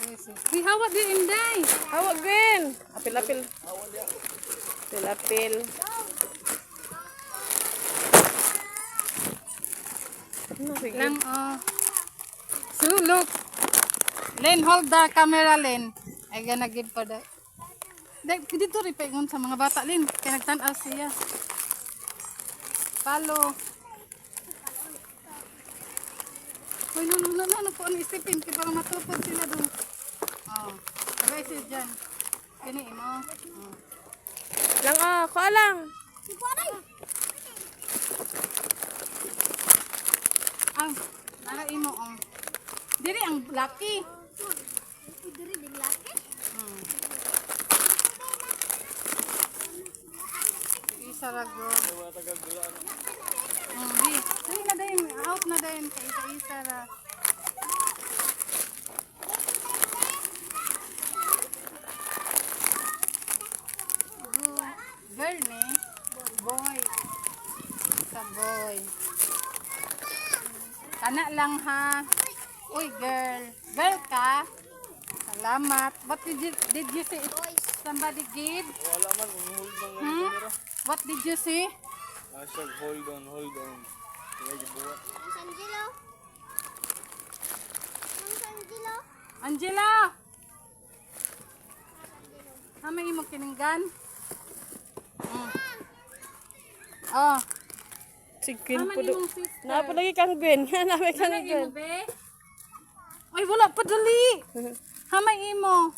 Uy, hawak din Inday. Hawak Gwen. Apil-apil. Apil-apil. Lang, So, look. Len, hold the camera, Len. I gonna give for that. Dito rin paingon sa mga bata, Len. Kaya nagtanaw siya. Palo. Uy, no, po ang isipin. Kaya parang matupod sila doon. Sabay siya dyan. Kini mo. Lang kuha lang. Nalai mo, Diri ang laki. Diri din laki. Isa rago. Di na dayon, out na dayon kay isa ra. Girl ni, boy. Sa boy. Kana lang ha. Uy, girl. Girl ka? Salamat. What did you say? Somebody did? Wala man, hold on ngayon kamera. What did you say? Hashtag hold on. Kaya gibuhat. Angelo. Angelo. Angela! May mo kininggan? Si Gwen Haman po do. imong sister. Napa lagi kang Gwen. Napa kang Hamay Gwen. imo, be? Ay, wala pa dali. Hamay imo.